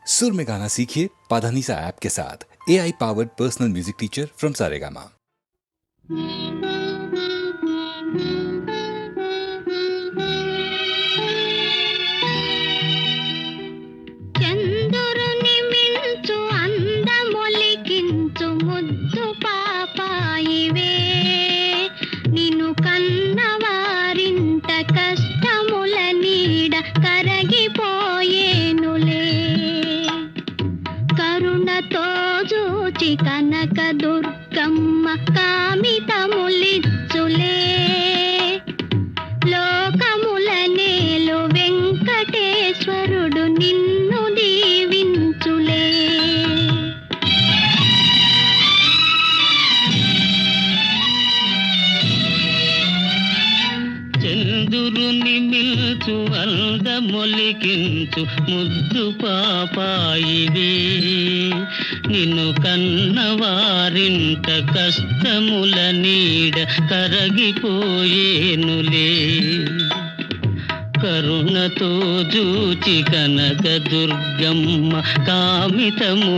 सुर में गाना सीखिए पाधानीसा ऐप के साथ। AI powered personal music teacher from Saregama. చంద్రుని మించు అందమొలికించు ముద్దు పాపాయివే, నిన్ను కన్నవారింట కష్టముల నీడ కరగిపోయేనులే. కరుణతో చూచి కనక దుర్గమ్మ కామితములిచ్చులే. లోకముల నేలు వెంకటేశ్వరుడు నిన్ను దీవించులే. చంద్రుని మిల్చు అందమొలికించు ముద్దు పాపాయివే, నిన్ను కన్నవారింట కష్టముల నీడ కరగిపోయేనులే. కరుణతో జూచి కనక దుర్గమ్మ కామితములిచ్చులే.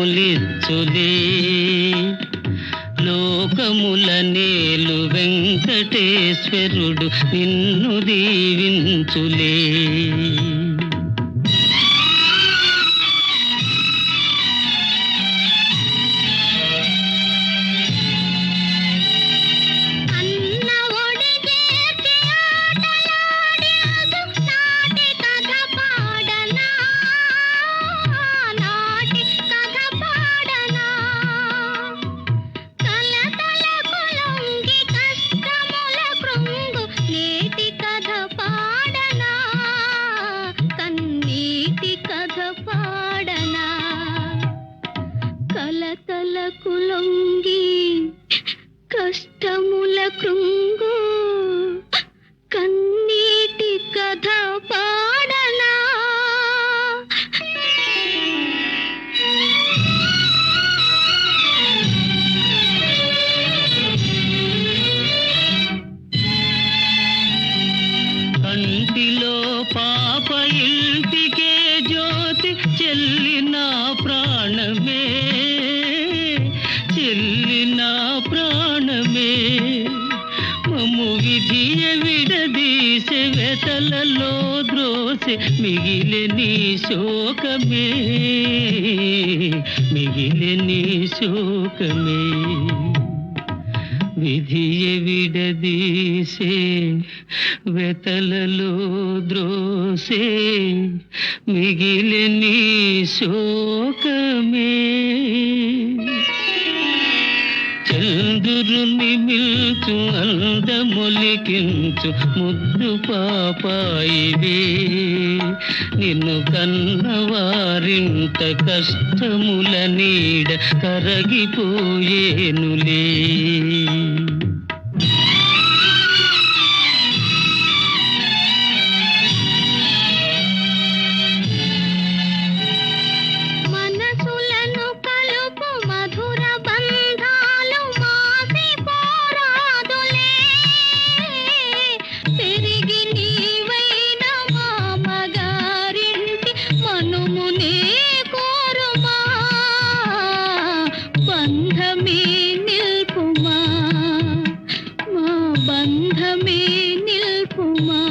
లోకముల నేలు వెంకటేశ్వరుడు నిన్ను దీవించులే. కలతలకు లొంగి కష్టముల కృంగు కన్నీటి కథ పాడనా. కంటిలో పాప ఇంటికే జ్యోతి చెల్లిన ప్రాణమే, చెల్లిన ప్రాణమే. మమ్ము విధియ విడదీసే వెతలలో ద్రోసె మిగిలే నీ శోకమే, మిగిలే నీ శోకమే. విధియ విడదీసే వెతలలో ద్రోసే మిగిలే నీ శోకమే. చంద్రుని మిల్చు అందమొలికించు ముద్దు పాపాయివే, నిన్ను కన్నవారింట కష్టముల నీడ కరగిపోయేనులే. మనసులను కలుపు మధుర బంధాలు మాసిపోరాదులే. పెరిగి నీవైన మామగారింటి మనుమునే కోరుమా. బంధమే నిల్పుమా, మా బంధమే నిల్పుమా.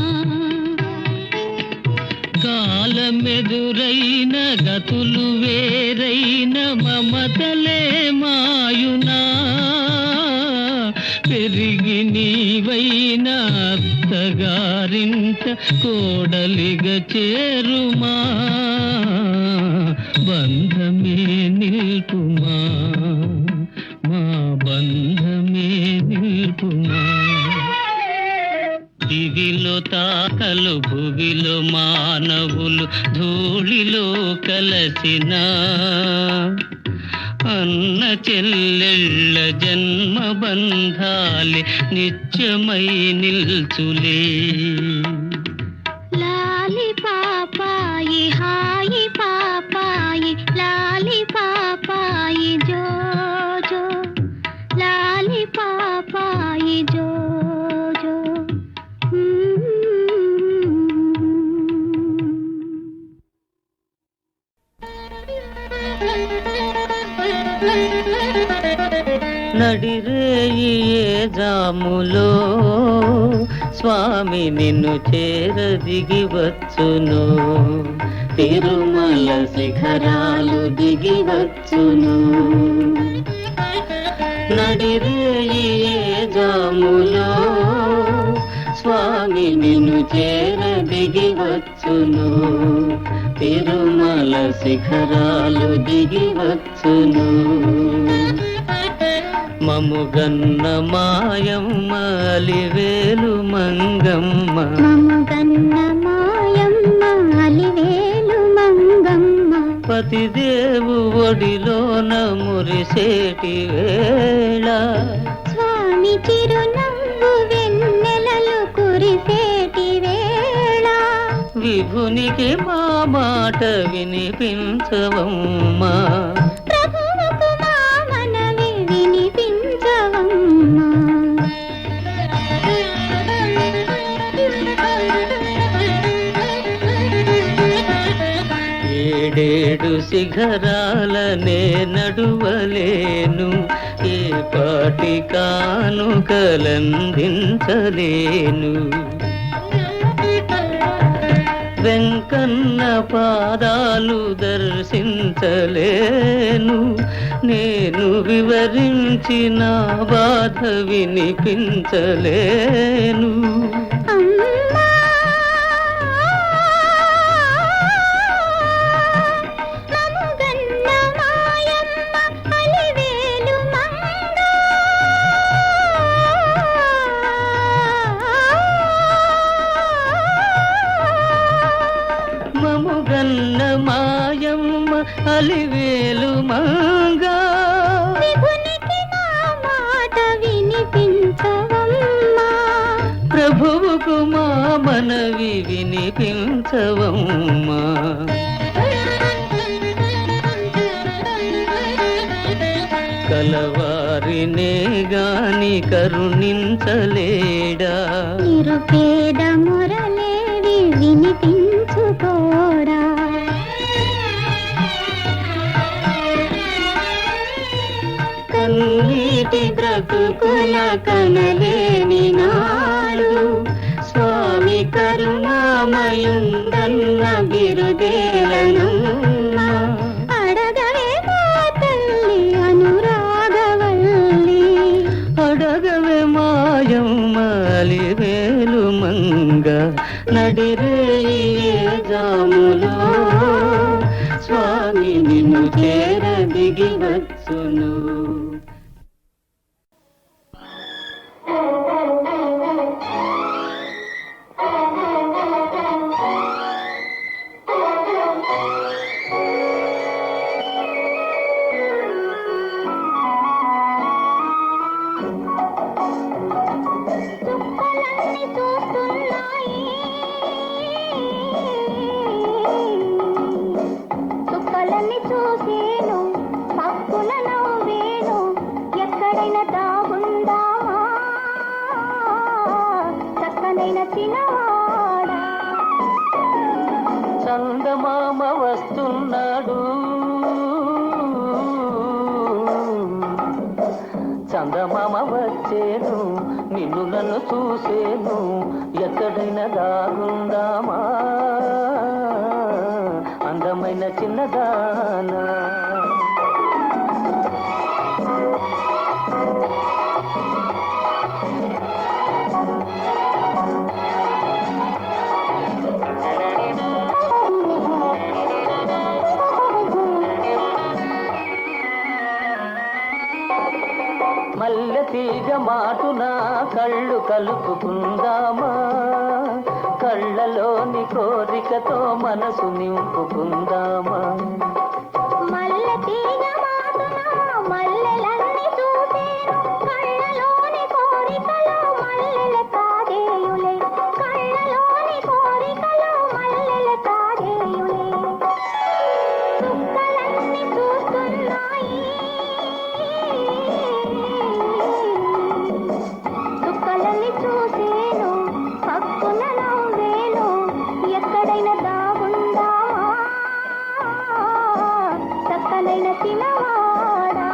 కాలమెదురైన గతులు వేరైన మమతలే మాయునా. పెరిగి నీవైన అత్తగారింట కోడలిగా చేరుమా. బంధమే నిల్పుమా, మా బంధమే నిల్పుమా. దివిలో తాకలు భువిలో మానవులు ధూళిలో కలసిన అన్న చెల్లెళ్ళ జన్మ బంధాలే నిత్యమై నిల్చులే. లాలి పాపాయి హాయి పాపాయి, లాలి పాపాయి జో జో, లాలి పాపాయి జో జో. నడిరేయి ఏ జాములో స్వామి నిన్ను చేర దిగి వచ్చును, తిరుమల శిఖరాలు దిగి వచ్చును. నడిరేయి ఏ జాములో స్వామి నిన్ను చేర దిగి వచ్చును, తిరుమల శిఖరాలు దిగి వచ్చును. మముగన్న మాయమ్మ అలివేలు మంగమ్మ, మముగన్న మాయమ్మ అలివేలు మంగమ్మ, పతిదేవు ఒడిలోన మురిసేటి వేళ, స్వామి చిరునవ్వు వెన్నెలలు కురిసేటి వేళ, విభునికి మా మాట వినిపించవమ్మా, ప్రభువుకు మా మనవి వినిపించవమ్మా. ఏడేడు శిఖరాలనే నడువలేను, ఏ పాటి కానుకలందించలేను. వెంకన్న పాదాలు దర్శించలేను, నేను వివరించిన బాధ వినిపించలేను. అమ్మా మముగన్న మాయమ్మ అలివేలు మంగ, మముగన్న మాయమ్మ అలివేలు మంగా, విభునికి మా మాట వినిపించవమ్మా, ప్రభువుకు మా మనవి వినిపించవమ్మా. కలవారినే గాని కరుణించలేడా, నిరుపేద మురళేవి వినిపించుకోడా, కన్నీటి బ్రతుకుల కనలేని నాడు, స్వామి కరుణామయుందన్న బిరుదేలనమ్మా, అడగవే మా తల్లి అనురాగవల్లి, అడగవే మాయమ్మ అలివేలు మంగ. నడిరేయి ఏ జాములో స్వామి నిన్ను చేర దిగి వచ్చును. చుక్కలన్నీ చూస్తున్నాయి, చుక్కలన్నీ చూసేను, పక్కున నవ్వేను, ఎక్కడైనా దాగుందామా చక్కనైన చిన్నవాడా. చందమామ వస్తున్నాడు, చందమామ వచ్చేను, నిన్ను నన్ను చూసేను, ఎక్కడైనా దాగుందామా అందమైన చిన్నదానా. మల్లె తీగ మాటున కళ్ళు కలుపుకుందామా, కళ్ళలోని కోరికతో మనసు నింపుకుందామా. మల్లె తీగ మాటున మల్లెలన్నీ చూసేను, కళ్ళలోని కోరికలో మల్లెల తాగేయులే, కళ్ళలోని కోరికలో మల్లెల తాగేయులే. చుక్కలన్నీ చూస్తున్నాయి, చుక్కలన్నీ చూసేను, పక్కున నవ్వేను, ఎక్కడైనా దాగుందామా చుక్కనైన చిన్నవాడా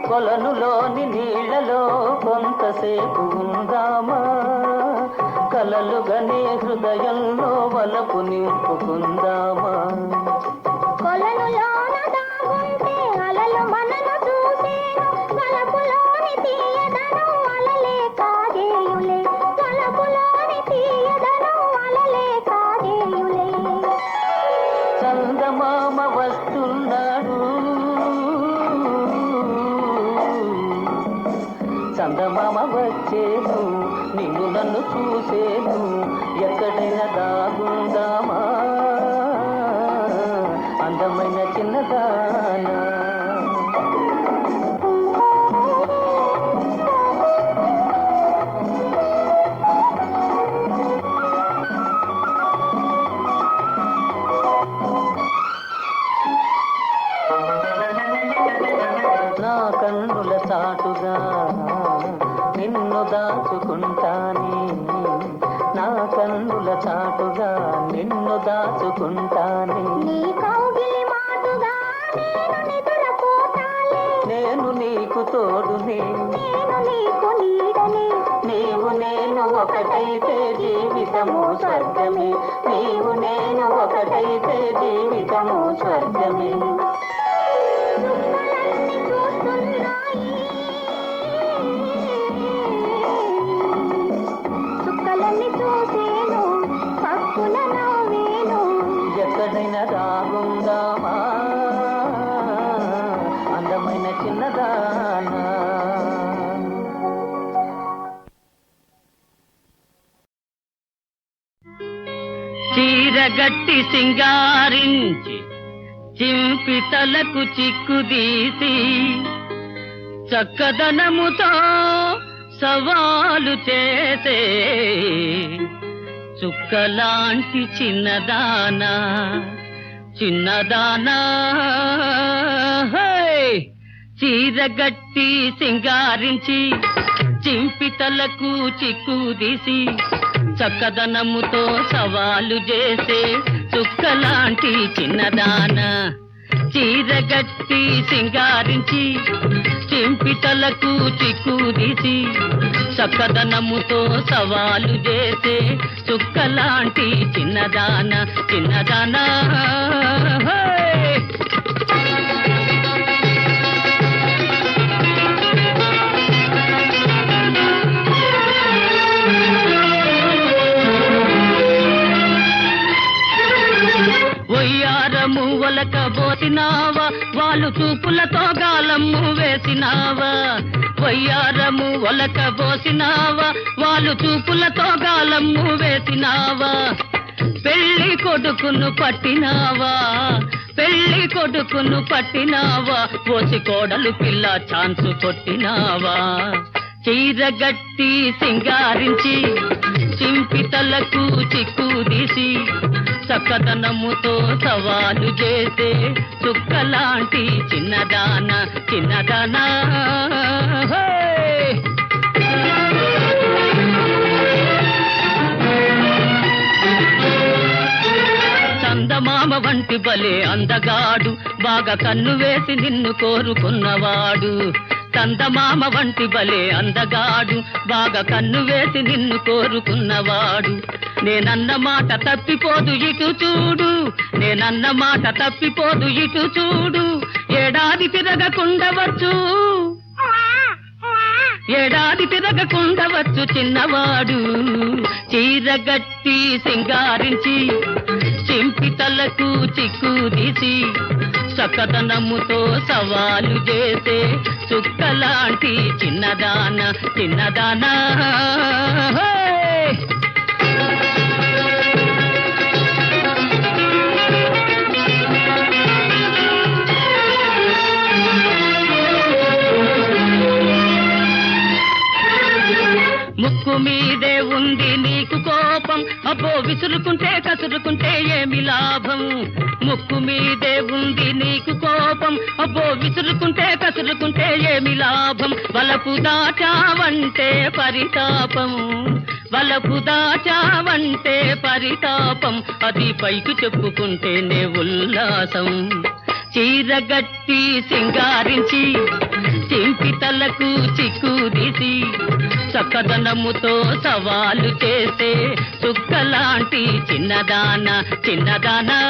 కొలనులోని నీళ్లలో కొంతసేపు ఉందామా కలలుగనే హృదయంలో వలపు నింపుకుందామా కొలనులోన దాగుంటే అలలు మనను చూసేను వలపులోని తీయదనం అలలే కాజేయులే వలపులోని తీయదనం అలలే కాజేయులే చందమామ వస్తున్నాడు చందమామ వచ్చేను నిన్ను నన్ను చూసేను ఎక్కడైనా దాగుందామా అందమైన చిన్నదానా నా కన్నుల చాటుగా నిన్ను దాచుకుంటానే నా కన్నుల చాటుగా నిన్ను దాచుకుంటానే నీ కౌగిలి మాటుగా నేను నిద్రపోతాలే నేను నీకు తోడునే నేను నీకు నీడనే నీవు నేను ఒకటైతే జీవితము స్వర్గమే నీవు నేను ఒకటైతే జీవితము స్వర్గమే చుక్కలన్నీ చూస్తున్నాయి చుక్కలన్నీ చూసేను పక్కున నవ్వేను ఎక్కడైనా దాగుందామా అందమైన చిన్నదానా చీరగట్టి సింగారించి చింపి తలకు చిక్కుదీసి చక్కదనముతో సవాలు చేసే చుక్కలాంటి చిన్నదానా చిన్నదానా చీరగట్టి సింగారించి చింపి తలకు చిక్కుదీసి చక్కదనముతో సవాలు చేసే చుక్కలాంటి చిన్నదానా చీరగట్టి సింగారించి చింపి తలకు చిక్కుదీసి చక్కదనముతో సవాలు చేసే చుక్కలాంటి చిన్నదానా చిన్నదానా ఒయ్యారము ఒలకబోసినావా వాళ్ళు చూపులతో గాలమ్ము వేసినావా వయ్యారము ఒలకబోసినావా వాళ్ళు చూపులతో గాలమ్ము వేసినావా పెళ్లి కొడుకును పట్టినావా పెళ్లి కొడుకును పట్టినావా పోసి కోడలు పిల్ల ఛాన్సు కొట్టినావా చీరగట్టి సింగారించి చింపి తలకు చిక్కుదీసి చక్కదనముతో సవాలు చేసే చుక్కలాంటి చిన్నదానా చిన్నదానా చందమామ వంటి బలే అందగాడు బాగా కన్ను వేసి నిన్ను కోరుకున్నవాడు చందమామ వంటి బలే అందగాడు బాగా కన్ను వేసి నిన్ను కోరుకున్నవాడు నేనన్న మాట తప్పిపోదు ఇటు చూడు నేనన్న మాట తప్పిపోదు ఇటు చూడు ఏడాది తిరగకుండవచ్చు ఏడాది తిరగకుండవచ్చు చిన్నవాడు చీరగట్టి సింగారించి చింపి తలకు చిక్కుదీసి చక్కదనముతో సవాలు చేసే చుక్కలాంటి చిన్నదానా చిన్నదానా ముక్కు మీదే ఉంది నీకు కోపం పాపం అబ్బో విసురుకుంటే కసురుకుంటే ఏమి లాభం ముక్కు మీదే ఉంది నీకు కోపం అబ్బో విసురుకుంటే కసురుకుంటే ఏమి లాభం వలపు దాచావంటే పరితాపం వలపు దాచావంటే పరితాపం అది పైకి చెప్పుకుంటేనే ఉల్లాసం చీరగట్టి సింగారించి చింపి తలకు చిక్కుదీసి చక్కదనముతో సవాలు చేసే చుక్కలాంటి చిన్నదాన చిన్నదానా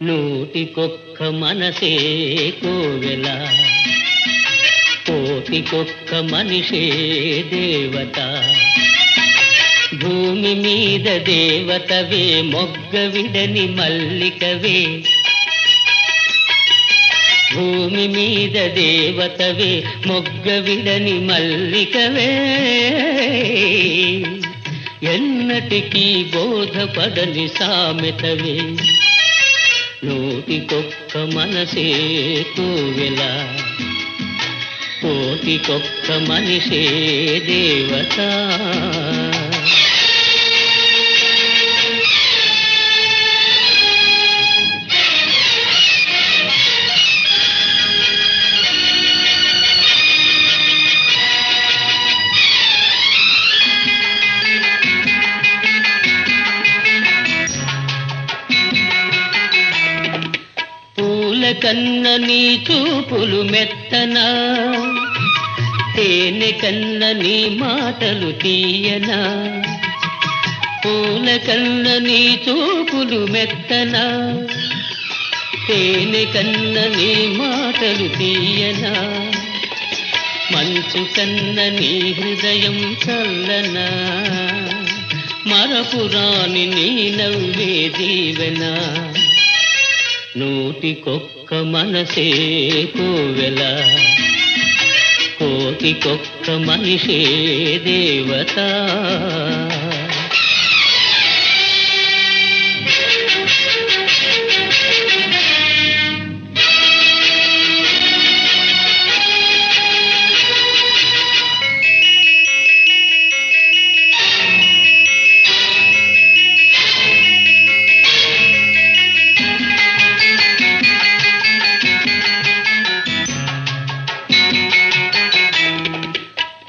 నూటికొక్క మనసే కోవెల కోటికొక్క మనిషే దేవత భూమి మీద దేవతవే మొగ్గ విడని మల్లికవే భూమి మీద దేవతవే మొగ్గ విడని మల్లికవే ఎన్నటికీ బోధపడని సామెతవే నూటికొక్క మనసే కోవెల కోటికొక్క మనిషే దేవత కన్న నీ చూపులు మెత్తనా తేనె కన్న నీ మాటలు తీయనా పూల కన్న నీ చూపులు మెత్తనా తేనె కన్న నీ మాటలు తీయనా మంచు కన్న నీ హృదయం చల్లనా మరపురాని నీ నవ్వే దీవెనా నూటికొక్క మనసే కోవెల కోటికొక్క మనిషే దేవత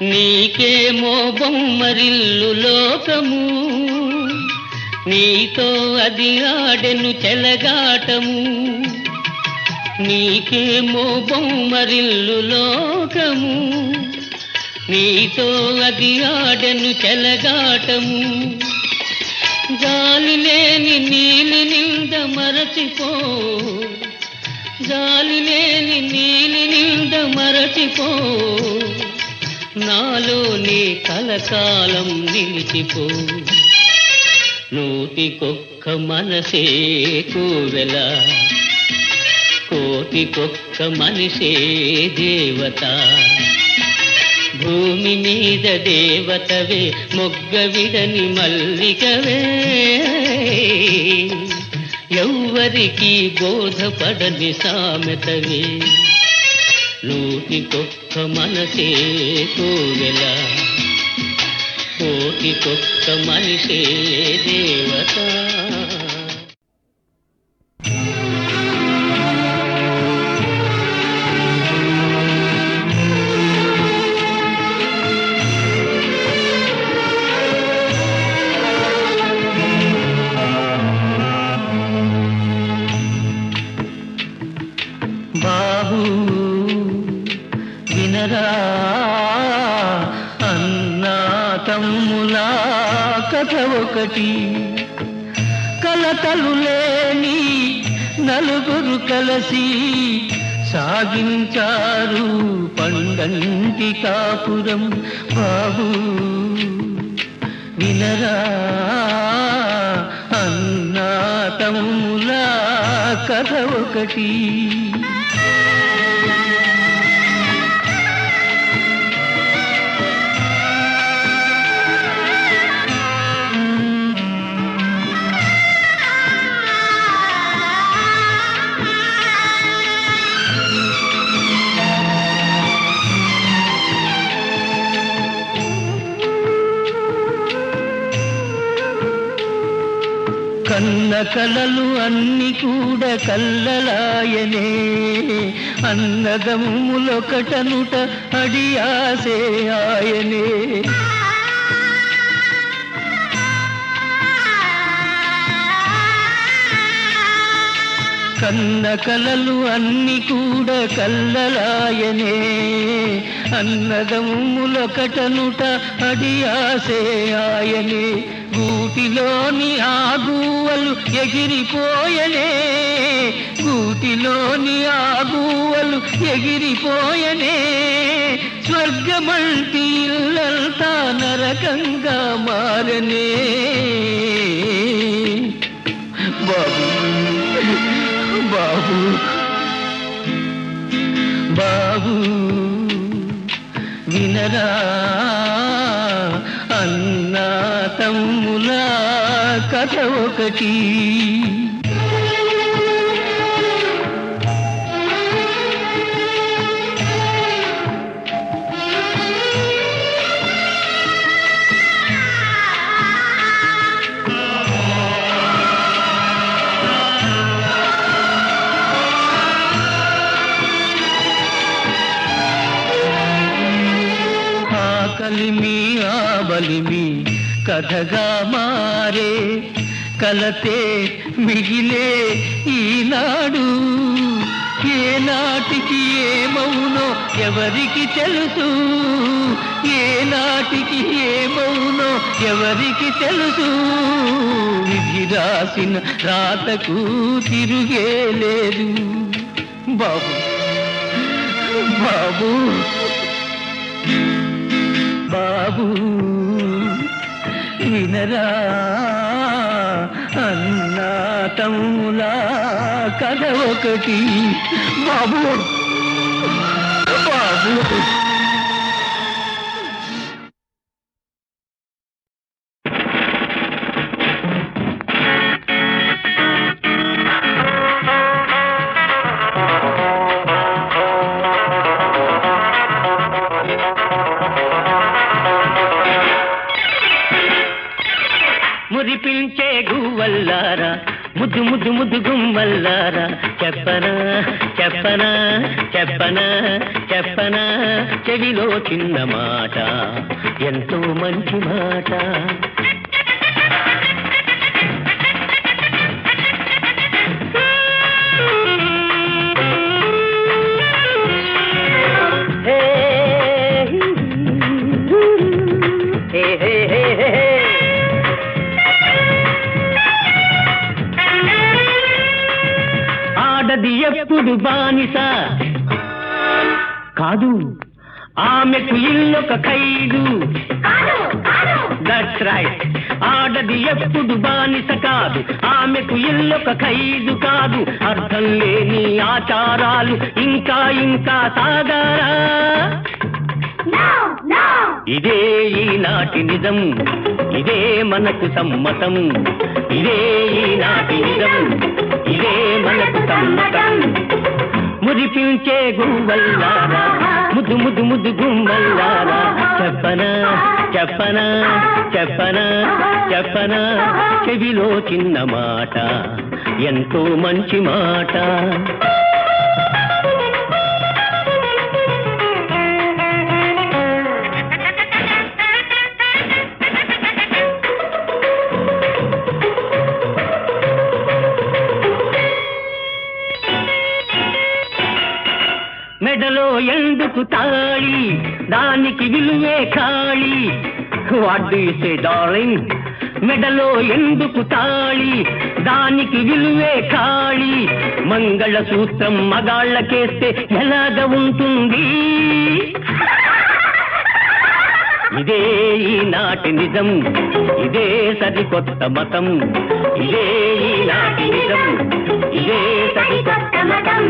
నీకేమో బొమ్మరిల్లు లోకము నీతో అది ఆడెను చెలగాటము నీకేమో బొమ్మరిల్లు లోకము నీతో అది ఆడెను చెలగాటము గాలి లేని నీలి నింద మరచిపో గాలి లేని నీలి నింద మరచిపో నాలో నీ కలకాలం నిలిచిపో నూటికొక్క మనసే కోవెల కోటికొక్క మనిషే దేవత భూమి మీద దేవతవే మొగ్గ విడని మల్లికవే ఎవ్వరికి బోధపడని సామెతవే నూటికొక్క మనసే కోవెల కోటికొక్క మనిషే దేవత బాబు వినరా అన్నా తమ్ములా కథ ఒకటి కలతలు లేని నలుగురు కలిసి సాగించారు పండంటి కాపురం బాబు వినరా అన్నా తమ్ములా కథ ఒకటి కన్న కలలు అన్ని కూడా కల్లలాయనే అన్నదమ్ములొకటనుట అడియాసే ఆయనే కన్న కలలు అన్ని కూడా కల్లలాయనే అన్నదమ్ములొకటనుట అడియాసే ఆయనే గూటిలోని ఆగువలు ఎగిరిపోయనే గూటిలోని ఆగువలు ఎగిరిపోయనే స్వర్గమంటి ఇల్లంతా నరకంగా మారనే బాబు బాబు బాబు వినరా అన్నా తమ్ములా కథ ఒకటి కలిమి ఆ బలిమి కథగా మారే కలతే మిగిలే ఈనాడు ఏనాటికి ఏమవునో ఎవరికి తెలుసు ఏనాటికి ఏమవునో ఎవరికి తెలుసు విధి రాసిన రాతకు తిరుగే లేదు బాబు బాబు బాబు వినరా అన్నా తమ్ములా కథ ఒకటి బాబు బాబు మురిపించే గువ్వల్లారా ముద్దు ముద్దు ముద్దు గుమ్మల్లారా చెప్పనా చెప్పనా చెప్పనా చెప్పనా చెవిలో చిన్న మాట ఎంతో మంచి మాట ఆడది ఎప్పుడు బానిస కాదు ఆమెకు ఇల్లొక ఖైదు దట్స్ రైట్ ఆడది ఎప్పుడు బానిస కాదు ఆమెకు ఇల్లొక ఖైదు కాదు అర్థం లేని ఆచారాలు ఇంకా ఇంకా సాగారా ఇదే ఈనాటి నిజం ఇదే మనకు సమ్మతం ఇదే ఈనాటి నిజం ఇదే మనకు సమ్మతం మురిపించే గువ్వల్లారా ముద్దు ముద్దు ముద్దు గుమ్మల్లారా చెప్పనా చెప్పనా చెప్పనా చెప్పనా చెవిలో చిన్న మాట ఎంతో మంచి మాట మెడలో ఎందుకు తాళి దానికి విలువే ఖాళీ what do you say darling మెడలో ఎందుకు తాళి దానికి విలువే ఖాళీ. మంగళసూత్రం మగాళ్ళకేస్తే ఎలాగ ఉంటుంది? ఇదే ఈనాటి నిజం, ఇదే సరికొత్త మతం. ఇదే ఈనాటి నిజం, ఇదే సరికొత్త మతం.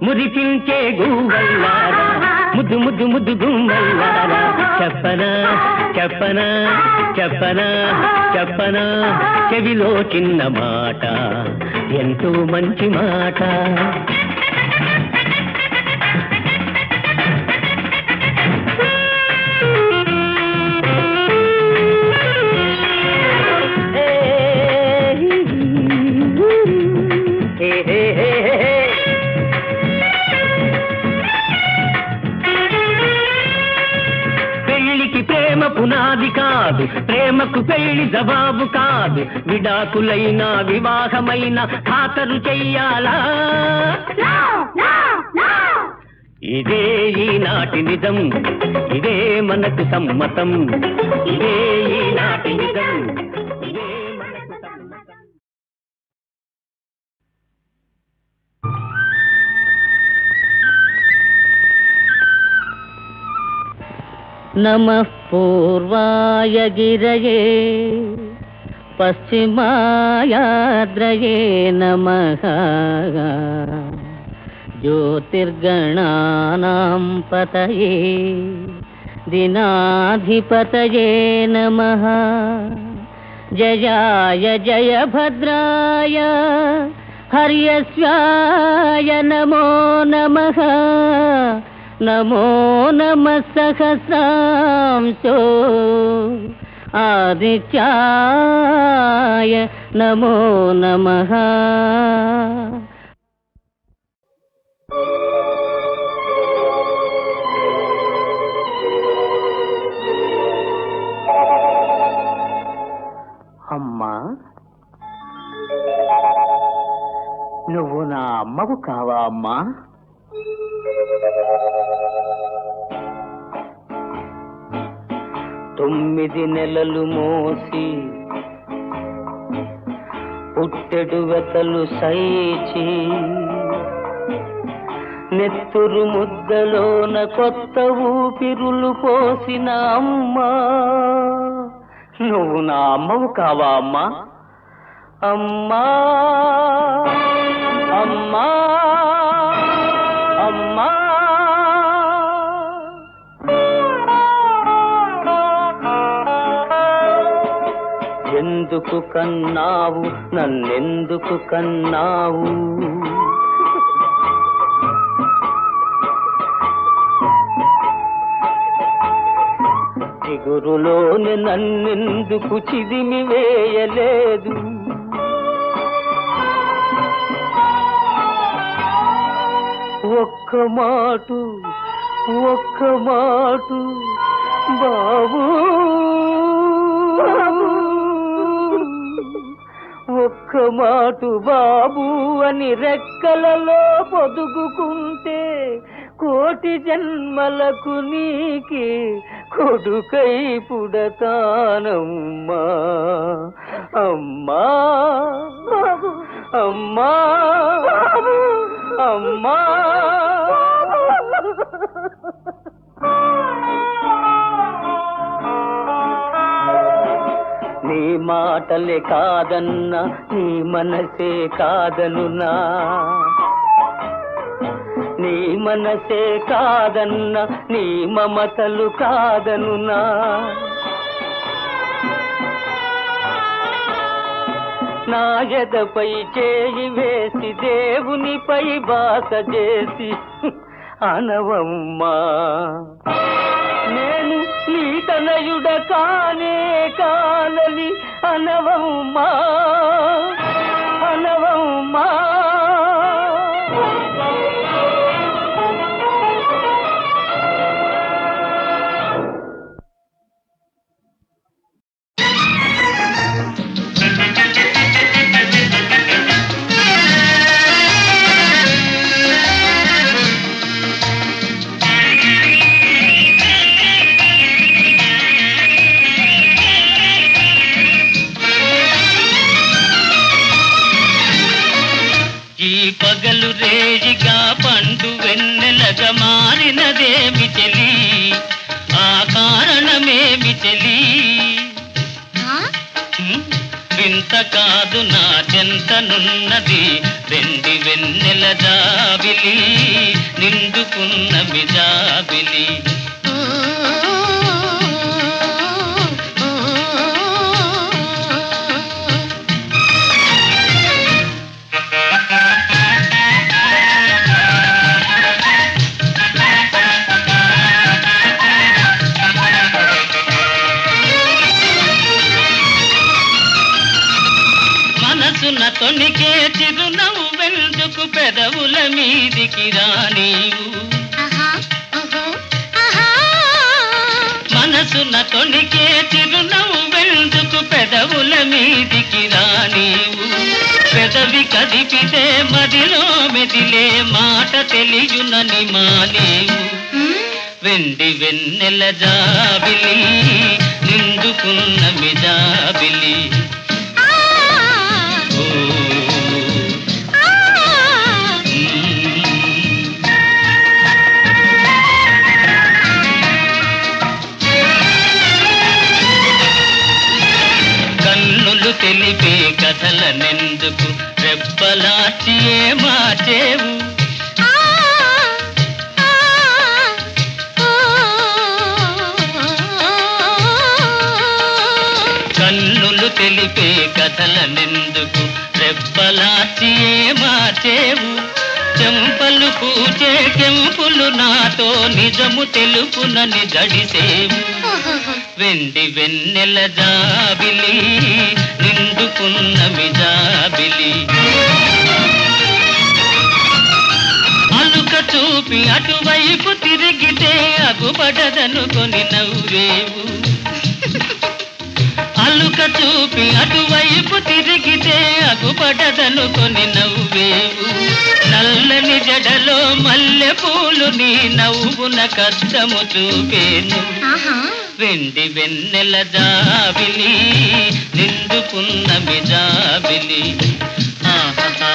మురిపించే గువ్వల్లారా, ముద్దు ముద్దు ముద్దు గుమ్మల్లారా, చెప్పనా చెప్పనా చెప్పనా చెప్పనా చెవిలో చిన్న మాట, ఎంతో మంచి మాట. పునాది కాదు, ప్రేమకు పెళ్లి జవాబు కాదు. విడాకులైనా వివాహమైన ఖాతరు చెయ్యాలా? ఇదే ఈనాటి నిజం, ఇదే మనకు సమ్మతం. ఇదే ఈనాటి నిజం, ఇదే మనకు సమ్మతం. నమః పూర్వాయ గిరయే పశ్చిమాయాద్రయే నమః. జ్యోతిర్గణానాం పతయే దినాధిపతయే నమః. జయాయ జయభద్రాయ హర్యస్వాయ నమో నమః. నమో నమః సహస్రాంశో ఆదిత్యాయ నమో నమః. అమ్మా, నువ్వు నా అమ్మవు కావా అమ్మా? 9 నెలలు మోసి పుట్టెడు వెతలు సైచి నెత్తురు ముద్దలోన కొత్త ఊపిరులు పోసిన అమ్మా, నువ్వు నా అమ్మవు కావా అమ్మా? అమ్మా అమ్మా అమ్మా, ఎందుకు కన్నావు నన్నెందుకు కన్నావు? చిగురులోని నన్నెందుకు చిదిమి వేయలేదు? ఒక్క మాటు బాబూ, ఒక్క మాటు బాబు అని రెక్కలలో పొదుగుకుంటే కోటి జన్మలకు నీకి కొడుకై పుడతానమ్మా. అమ్మా అమ్మా అమ్మా, నీ మాటలే కాదన్నా నీ మనసే కాదనునా, నీ మనసే కాదన్నా నీ మమతలు కాదనునా. నా ఎదపై చేయి వేసి దేవునిపై బాస చేసి అనవమ్మా, నేను నీ తనయుడ కానే కానని అనవమ్మా, అనవమ్మా. పగలు రేజిగా పండు వెన్నెలగా మారినదేమి చెలి ఆ కారణమేమి చెలి వింత కాదు నా చెంతనున్నది వెండి వెన్నెల జాబిలి నిండుకున్న మిజాబిలి మనసున తొణికే చిరునవ్వెందుకు పెదవుల మీదికి రానీవు మనసున తొణికే చిరునవ్వెందుకు పెదవుల మీదికి రానీవు పెదవి కదిపితే మదిలో మెదిలే మాట తెలియునని మానేవు వెండి వెన్నెల జాబిలి నిండుకున్న మిజాబిలి కన్నులు తెలిపే కథలనెందుకు రెప్పలాచి మార్చేవు కన్నులు తెలిపే కథలనెందుకు రెప్పలాచి మార్చేవు చెంపలు పూచే కెంపులు నాతో నిజము తెలుపునని జడిసేవు వెండి వెన్నెల జాబిలి నిండుకున్న మిజాబిలి అలుక చూపి అటువైపు తిరిగితే అగుపడదనుకొని నవ్వేవు అలుక చూపి అటువైపు తిరిగితే అగుపడదనుకొని నవ్వేవు నల్లని జడలో మల్లె పూలు నీ నవ్వున కష్టము చూపేను వెండి వెన్నెల జాబిలి నిండుకున్న మిజాబిలి ఆహా